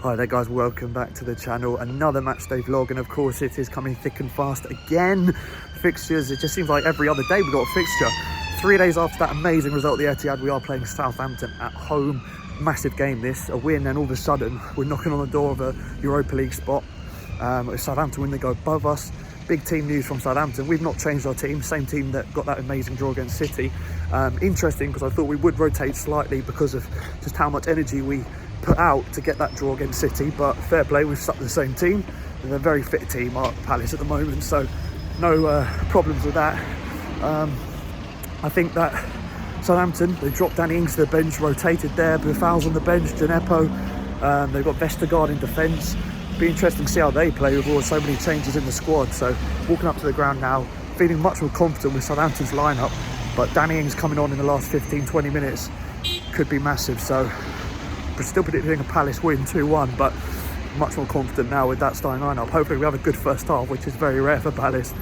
Hi there guys, welcome back to the channel. Another matchday vlog, and of course it is coming thick and fast again. Fixtures, it just seems like every other day we've got a fixture. 3 days after that amazing result at the Etihad, we are playing Southampton at home. Massive game this, a win, and all of a sudden we're knocking on the door of a Europa League spot. Southampton win, they go above us. Big team news from Southampton. We've not changed our team, same team that got that amazing draw against City. Interesting, because I thought we would rotate slightly because of just how much energy we put out to get that draw against City, but fair play, we've stuck to the same team. They're a very fit team, our Palace at the moment, so no problems with that. I think that Southampton, they dropped Danny Ings to the bench, rotated there, Bufal's on the bench, Gineppo, they've got Vestergaard in defence. Be interesting to see how they play with so many changes in the squad. So walking up to the ground now, feeling much more confident with Southampton's lineup, but Danny Ings coming on in the last 15-20 minutes could be massive. So we're still predicting a Palace win 2-1, but much more confident now with that starting lineup. Hopefully we have a good first half, which is very rare for Palace.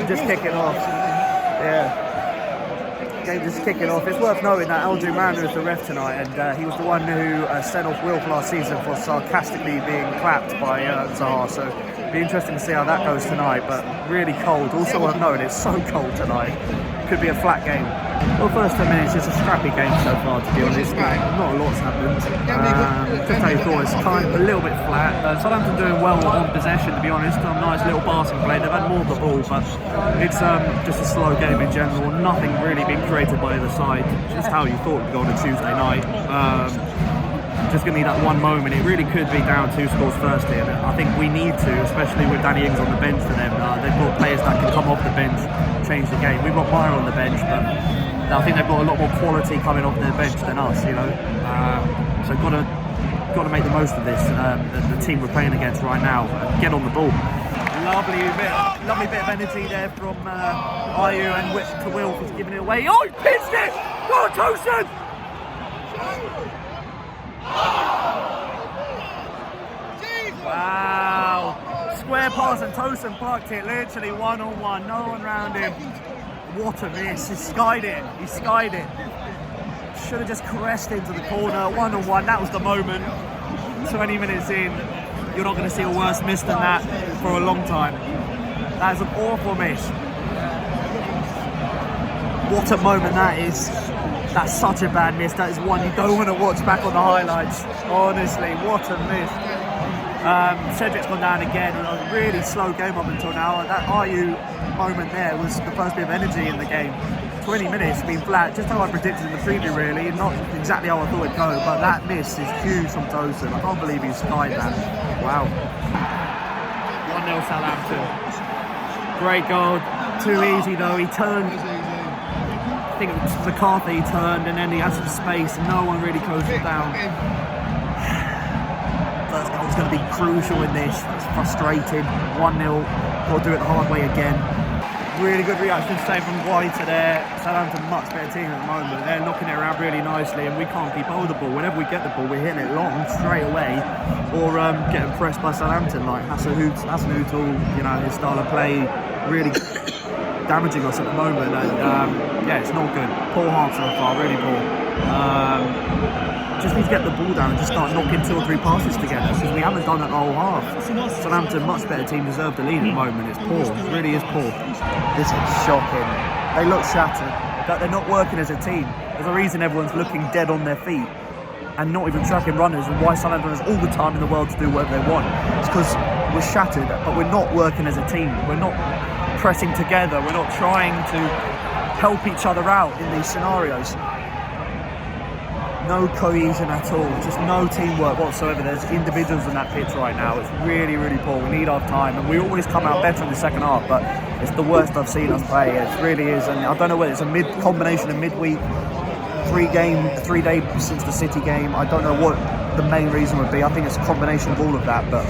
Just kicking off. Yeah. Game just kicking off. It's worth noting that Andrew Mann is the ref tonight, and he was the one who sent off WOEFUL last season for sarcastically being clapped by Zaha. So it'll be interesting to see how that goes tonight, but really cold. Also worth noting, it's so cold tonight. Could be a flat game. Well, first 10 minutes, it's a scrappy game so far, to be honest. Not a lot's happened. Just how you thought, it's kind of a little bit flat. Southampton doing well on possession, to be honest. A nice little passing play. They've had more of the ball, but it's just a slow game in general. Nothing really being created by either side. Just how you thought it would go on a Tuesday night. Just going to need that one moment. It really could be down 2 scores first here. I think we need to, especially with Danny Ings on the bench for them. They've got players that can come off the bench, change the game. We've got Meyer on the bench, but I think they've got a lot more quality coming off their bench than us, you know. So got to make the most of this. The team we're playing against right now, get on the ball. Lovely bit of energy there from Ayew, and Whip to Will for giving it away. Oh, he pitched it! Go on, Tosin! Wow! Square pass, and Tosin parked it literally one-on-one, no one around him. What a miss, he skied it, Should have just caressed into the corner, one-on-one, that was the moment. 20 minutes in, you're not going to see a worse miss than that for a long time. That is an awful miss. What a moment that is. That's such a bad miss. That is one you don't want to watch back on the highlights. Honestly, what a miss. Cedric's gone down again. A really slow game up until now. That Ayew moment there was the first bit of energy in the game. 20 minutes been flat, just how I predicted in the preview really. Not exactly how I thought it'd go, but that miss is huge from Tosin. I can't believe he skied that. Wow. 1-0 Southampton. Great goal. Too easy though. He turned. I think it was McCarthy turned, and then he had some space and no one really closed it down. First goal's going to be crucial in this. It's frustrating. 1-0. Got to do it the hard way again. Really good reaction today from White there. Southampton much better team at the moment. They're knocking it around really nicely, and we can't keep hold of the ball. Whenever we get the ball, we're hitting it long straight away, or getting pressed by Southampton, like Hasenhüttl, you know, his style of play really damaging us at the moment, and yeah, it's not good. Poor half so far, really poor. Just need to get the ball down and just start knocking 2 or 3 passes together, because we haven't done that the whole half. Southampton, much better team, deserve the lead at the moment. It's poor, it really is poor. This is shocking. They look shattered, that they're not working as a team. There's a reason everyone's looking dead on their feet and not even tracking runners, and why Southampton has all the time in the world to do whatever they want. It's because we're shattered, but we're not working as a team. We're not pressing together. We're not trying to help each other out in these scenarios. No cohesion at all, just no teamwork whatsoever. There's individuals in that pitch right now. It's really, really poor. We need our time, and we always come out better in the second half, but it's the worst I've seen us play. It really is, and I don't know whether it's a combination of midweek 3 days since the City game. I don't know what the main reason would be. I think it's a combination of all of that, but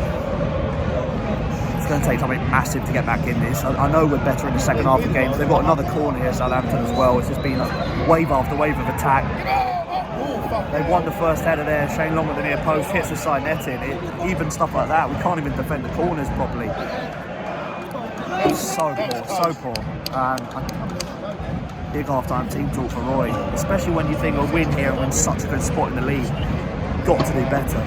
it's going to take something massive to get back in this. I know we're better in the second half of games. They've got another corner here, Southampton, as well. It's just been a wave after wave of attack. They won the first header there. Shane Long at the near post hits the side netting. Even stuff like that, we can't even defend the corners properly. So poor. Big half-time team talk for Roy, especially when you think a win here and we're in such a good spot in the league. Got to do better.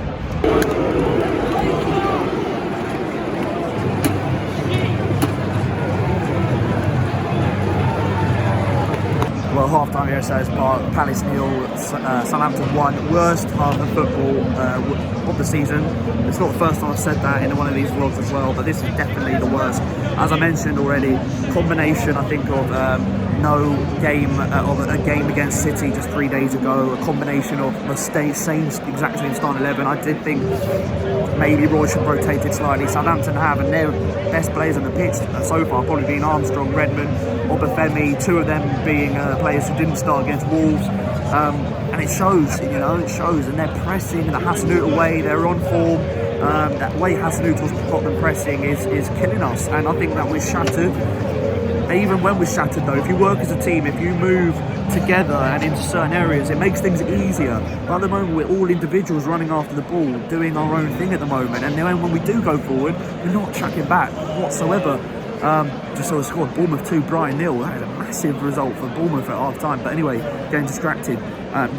Well, half-time here at Selhurst Park, Palace 0, Southampton 1. Worst half of football of the season. It's not the first time I've said that in one of these vlogs as well, but this is definitely the worst. As I mentioned already, combination, I think, of a game against City just 3 days ago, a combination of the exact same starting 11. I did think maybe Roy should rotate it slightly. Southampton have, and their best players on the pitch so far probably been Armstrong, Redmond, Obafemi, two of them being players who didn't start against Wolves. And it shows, it shows, and they're pressing the Hasenhüttl way, they're on form. That way Hasenhüttl's got them pressing is killing us, and I think that we're shattered. Even when we're shattered though, if you work as a team, if you move together and into certain areas, it makes things easier. But at the moment, we're all individuals running after the ball, doing our own thing at the moment, and then when we do go forward, we're not tracking back whatsoever. Just saw a score, Bournemouth 2, Brighton 0. That is a massive result for Bournemouth at half time. But anyway, getting distracted.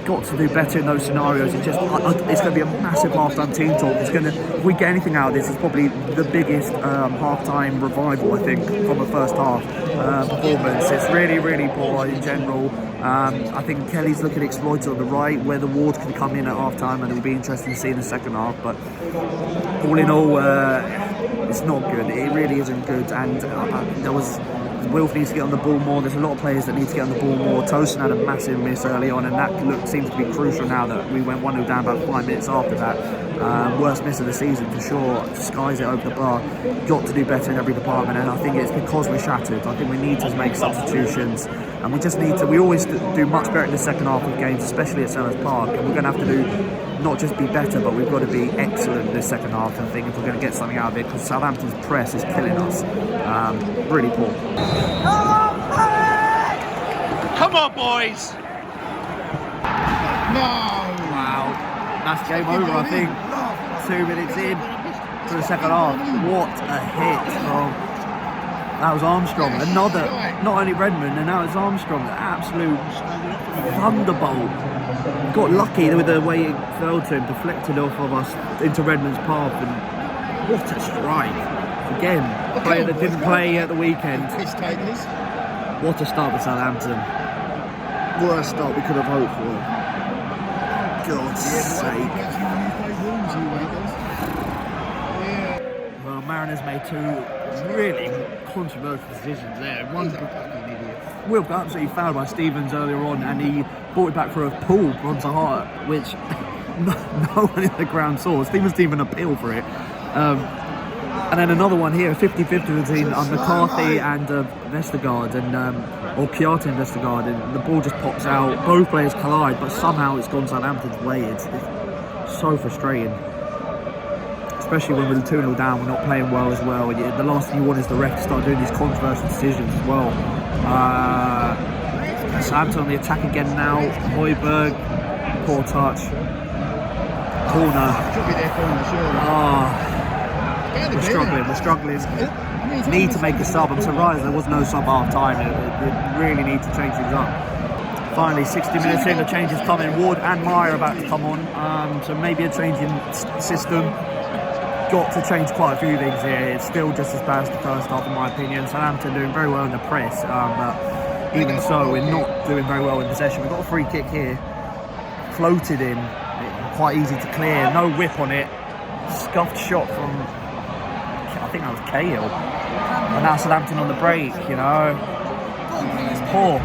Got to do better in those scenarios. It's going to be a massive half-time team talk. If we get anything out of this, it's probably the biggest half-time revival, I think, from the first half performance. It's really, really poor in general. I think Kelly's looking exploited on the right, where the Wards can come in at half-time, and it'll be interesting to see in the second half. But all in all, it's not good. It really isn't good. And Wilf needs to get on the ball more. There's a lot of players that need to get on the ball more. Tosin had a massive miss early on, and that seems to be crucial now that we went 1-0 down about 5 minutes after that. Worst miss of the season for sure. Skies it over the bar. Got to do better in every department, and I think it's because we're shattered. I think we need to make substitutions, and we just need to. We always do much better in the second half of games, especially at Selhurst Park, and we're going to have to do not just be better, but we've got to be excellent in the second half, I think, if we're going to get something out of it, because Southampton's press is killing us. Really poor. Come on, boys! No! Wow, that's game over, I think. 2 minutes in to the second half. What a hit from... That was Armstrong. Another, not only Redmond, and now it's Armstrong. An absolute thunderbolt. Got lucky with the way it fell to him, deflected off of us into Redmond's path, and what a strike. Again, a player that didn't play at the weekend. What a start for Southampton. Worst start we could have hoped for. God's sake. Well, Mariners made two really controversial decisions there. One, Will got absolutely fouled by Stevens earlier on, and he brought it back for a pull from Zaha, which no one in the ground saw. Stevens didn't even appeal for it. And then another one here, 50-50 between McCarthy and Vestergaard, or Piatti and Vestergaard, and the ball just pops out. Both players collide, but somehow it's gone Southampton's way. It's so frustrating. Especially when we're 2-0 down, we're not playing well as well. The last thing you want is the ref to start doing these controversial decisions as well. Southampton on the attack again now. Højbjerg, poor touch. Corner. We're struggling. Need to make a sub. I'm surprised there was no sub half time. It really need to change things up. Finally, 60 minutes in, the change is coming. Ward and Meyer are about to come on. So maybe a change in system. Got to change quite a few things here. It's still just as bad as the first half, in my opinion. Southampton doing very well in the press, but even so, we're not doing very well in possession. We've got a free kick here, floated in, quite easy to clear. No whip on it. Scuffed shot from, I think that was Cahill. And now Southampton on the break. It's poor.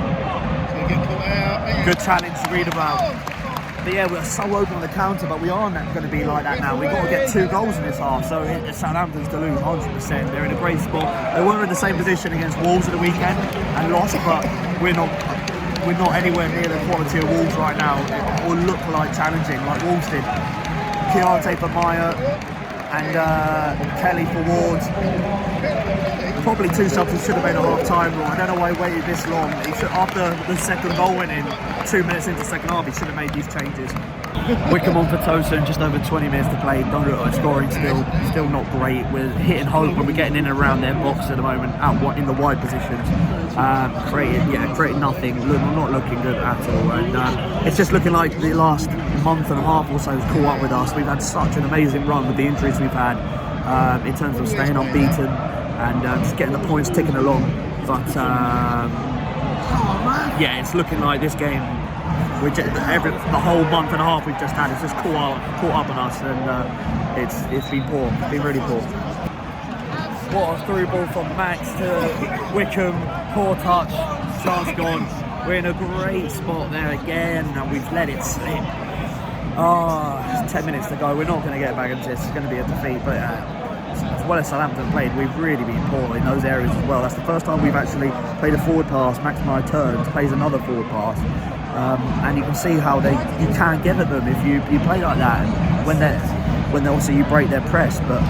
Good challenge to read about. But yeah, we're so open on the counter, but we aren't going to be like that now. We've got to get 2 goals in this half, so it's Southampton's to lose 100%. They're in a great spot. They were in the same position against Wolves at the weekend and lost, but we're not we're not anywhere near the quality of Wolves right now, or look like challenging like Wolves did. Chiarte for Maya and Kelly for Ward. Probably two subs he should have made a half time rule. I don't know why he waited this long. After the second goal went in, 2 minutes into the second half, he should have made these changes. Wickham on for Tosin, just over 20 minutes to play. Don't look like scoring still not great. We're hitting home when we're getting in and around their box at the moment, out in the wide positions. Creating nothing. Not looking good at all. And it's just looking like the last month and a half or so has caught up with us. We've had such an amazing run with the injuries we've had in terms of staying unbeaten and just getting the points ticking along. But it's looking like this game. The whole month and a half we've just had, it's just caught up on us, and it's been poor. It's been really poor. What a through ball from Max to Wickham, poor touch, chance gone. We're in a great spot there again, and we've let it slip. It's 10 minutes to go. We're not going to get back into this. It's going to be a defeat, but as well as Southampton played, we've really been poor in those areas as well. That's the first time we've actually played a forward pass. Max and I turns, plays another forward pass. And you can see how you can't give at them if you play like that. And when they obviously you break their press, but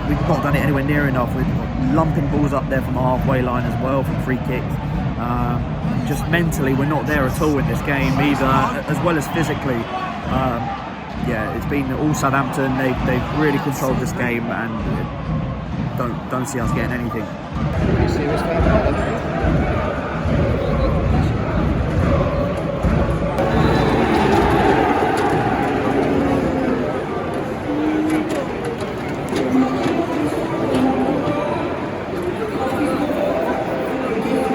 we've not done it anywhere near enough. We're lumping balls up there from the halfway line as well from free kicks. Just mentally, we're not there at all in this game either, as well as physically. It's been all Southampton. They've really controlled this game, and don't see us getting anything.